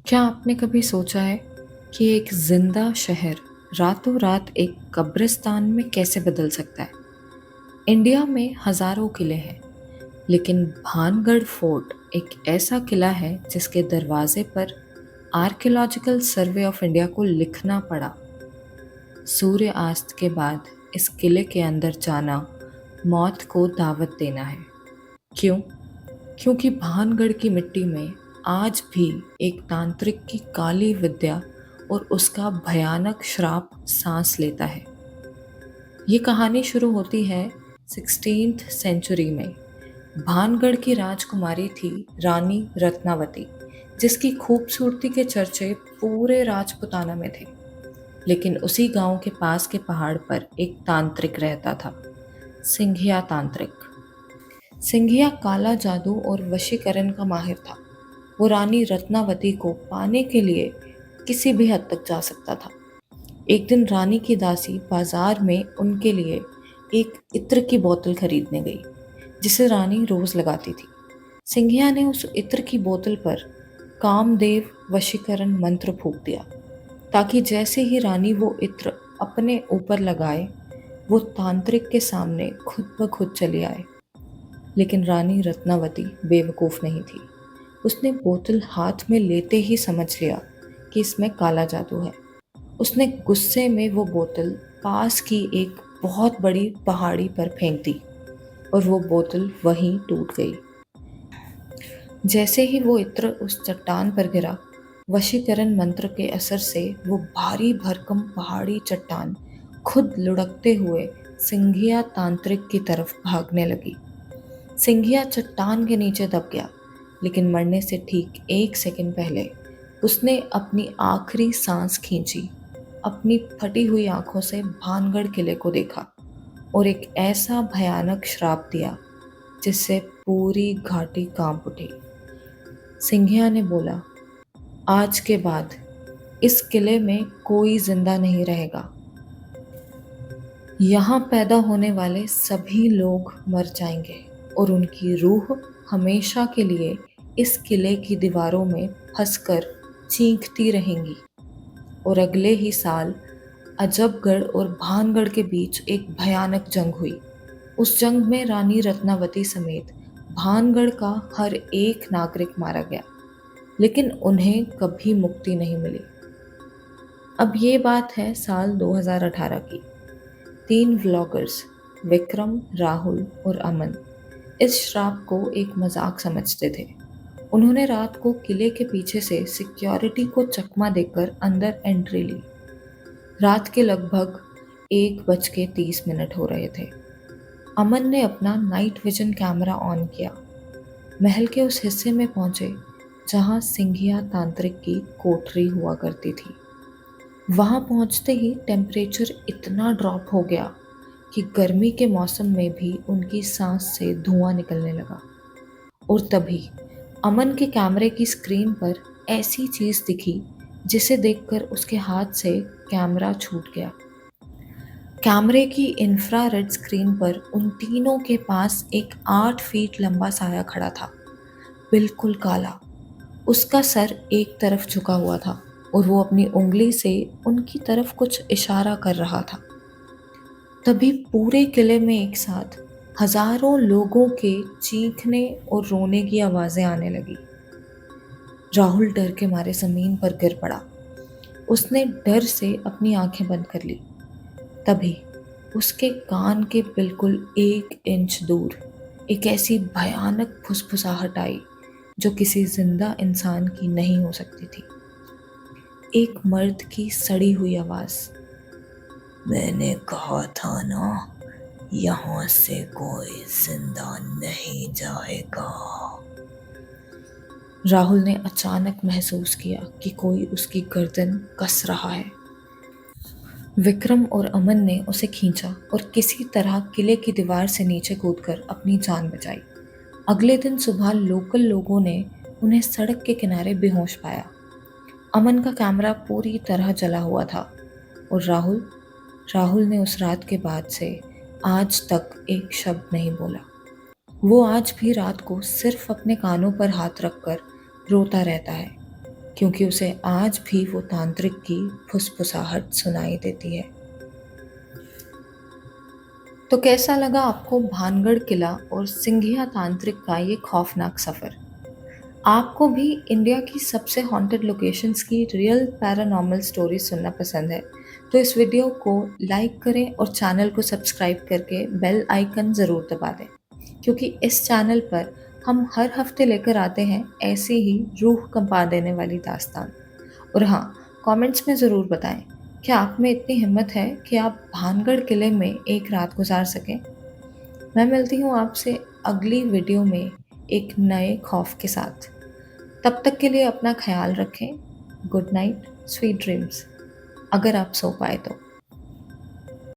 क्या आपने कभी सोचा है कि एक जिंदा शहर रातों रात एक कब्रिस्तान में कैसे बदल सकता है? इंडिया में हजारों किले हैं, लेकिन भानगढ़ फोर्ट एक ऐसा किला है जिसके दरवाजे पर आर्कियोलॉजिकल सर्वे ऑफ इंडिया को लिखना पड़ा। सूर्यास्त के बाद इस किले के अंदर जाना मौत को दावत देना है। क्यों? क्योंकि भानगढ़ की मिट्टी में आज भी एक तांत्रिक की काली विद्या और उसका भयानक श्राप सांस लेता है। ये कहानी शुरू होती है 16th सेंचुरी में। भानगढ़ की राजकुमारी थी रानी रत्नावती, जिसकी खूबसूरती के चर्चे पूरे राजपुताना में थे। लेकिन उसी गांव के पास के पहाड़ पर एक तांत्रिक रहता था, सिंघिया तांत्रिक। सिंघिया काला जादू और वशीकरण का माहिर था। वो रानी रत्नावती को पाने के लिए किसी भी हद तक जा सकता था। एक दिन रानी की दासी बाजार में उनके लिए एक इत्र की बोतल खरीदने गई, जिसे रानी रोज लगाती थी। सिंघिया ने उस इत्र की बोतल पर कामदेव वशीकरण मंत्र फूंक दिया, ताकि जैसे ही रानी वो इत्र अपने ऊपर लगाए, वो तांत्रिक के सामने खुद ब खुद चली आए। लेकिन रानी रत्नावती बेवकूफ़ नहीं थी। उसने बोतल हाथ में लेते ही समझ लिया कि इसमें काला जादू है। उसने गुस्से में वो बोतल पास की एक बहुत बड़ी पहाड़ी पर फेंक दी और वो बोतल वहीं टूट गई। जैसे ही वो इत्र उस चट्टान पर गिरा, वशीकरण मंत्र के असर से वो भारी भरकम पहाड़ी चट्टान खुद लुढ़कते हुए सिंघिया तांत्रिक की तरफ भागने लगी। सिंघिया चट्टान के नीचे दब गया, लेकिन मरने से ठीक 1 सेकंड पहले उसने अपनी आखिरी सांस खींची, अपनी फटी हुई आंखों से भानगढ़ किले को देखा और एक ऐसा भयानक श्राप दिया जिससे पूरी घाटी कांप उठी। सिंघिया ने बोला, आज के बाद इस किले में कोई जिंदा नहीं रहेगा। यहाँ पैदा होने वाले सभी लोग मर जाएंगे और उनकी रूह हमेशा के लिए इस किले की दीवारों में फंसकर चीखती रहेंगी। और अगले ही साल अजबगढ़ और भानगढ़ के बीच एक भयानक जंग हुई। उस जंग में रानी रत्नावती समेत भानगढ़ का हर एक नागरिक मारा गया, लेकिन उन्हें कभी मुक्ति नहीं मिली। अब ये बात है साल 2018 की। 3 व्लॉगर्स विक्रम, राहुल और अमन इस श्राप को एक मजाक समझते थे। उन्होंने रात को किले के पीछे से सिक्योरिटी को चकमा देकर अंदर एंट्री ली। रात के लगभग 1:30 हो रहे थे। अमन ने अपना नाइट विजन कैमरा ऑन किया। महल के उस हिस्से में पहुंचे जहां सिंघिया तांत्रिक की कोठरी हुआ करती थी। वहां पहुंचते ही टेम्परेचर इतना ड्रॉप हो गया कि गर्मी के मौसम में भी उनकी सांस से धुआं निकलने लगा। और तभी अमन के कैमरे की स्क्रीन पर ऐसी चीज दिखी जिसे देखकर उसके हाथ से कैमरा छूट गया। कैमरे की इंफ्रारेड स्क्रीन पर उन तीनों के पास एक 8 फीट लंबा साया खड़ा था, बिल्कुल काला। उसका सर एक तरफ झुका हुआ था और वो अपनी उंगली से उनकी तरफ कुछ इशारा कर रहा था। तभी पूरे किले में एक साथ हजारों लोगों के चीखने और रोने की आवाजें आने लगी। राहुल डर के मारे जमीन पर गिर पड़ा। उसने डर से अपनी आंखें बंद कर ली। तभी उसके कान के बिल्कुल 1 इंच दूर एक ऐसी भयानक फुसफुसाहट आई जो किसी जिंदा इंसान की नहीं हो सकती थी। एक मर्द की सड़ी हुई आवाज, मैंने कहा था ना, यहाँ से कोई जिंदा नहीं जाएगा। राहुल ने अचानक महसूस किया कि कोई उसकी गर्दन कस रहा है। विक्रम और अमन ने उसे खींचा और किसी तरह किले की दीवार से नीचे कूदकर अपनी जान बचाई। अगले दिन सुबह लोकल लोगों ने उन्हें सड़क के किनारे बेहोश पाया। अमन का कैमरा पूरी तरह जला हुआ था और राहुल ने उस रात के बाद से आज तक एक शब्द नहीं बोला। वो आज भी रात को सिर्फ अपने कानों पर हाथ रखकर रोता रहता है। क्योंकि उसे आज भी वो तांत्रिक की फुसफुसाहट सुनाई देती है। तो कैसा लगा आपको भानगढ़ किला और सिंघिया तांत्रिक का ये खौफनाक सफर? आपको भी इंडिया की सबसे हॉन्टेड लोकेशंस की रियल पैरानॉर्मल स्टोरी सुनना पसंद है, तो इस वीडियो को लाइक करें और चैनल को सब्सक्राइब करके बेल आइकन ज़रूर दबा दें, क्योंकि इस चैनल पर हम हर हफ्ते लेकर आते हैं ऐसी ही रूह कंपा देने वाली दास्तान। और हाँ, कमेंट्स में ज़रूर बताएं, क्या आप में इतनी हिम्मत है कि आप भानगढ़ किले में एक रात गुजार सकें? मैं मिलती हूँ आपसे अगली वीडियो में एक नए खौफ के साथ। तब तक के लिए अपना ख्याल रखें। गुड नाइट, स्वीट ड्रीम्स, अगर आप सो पाए तो।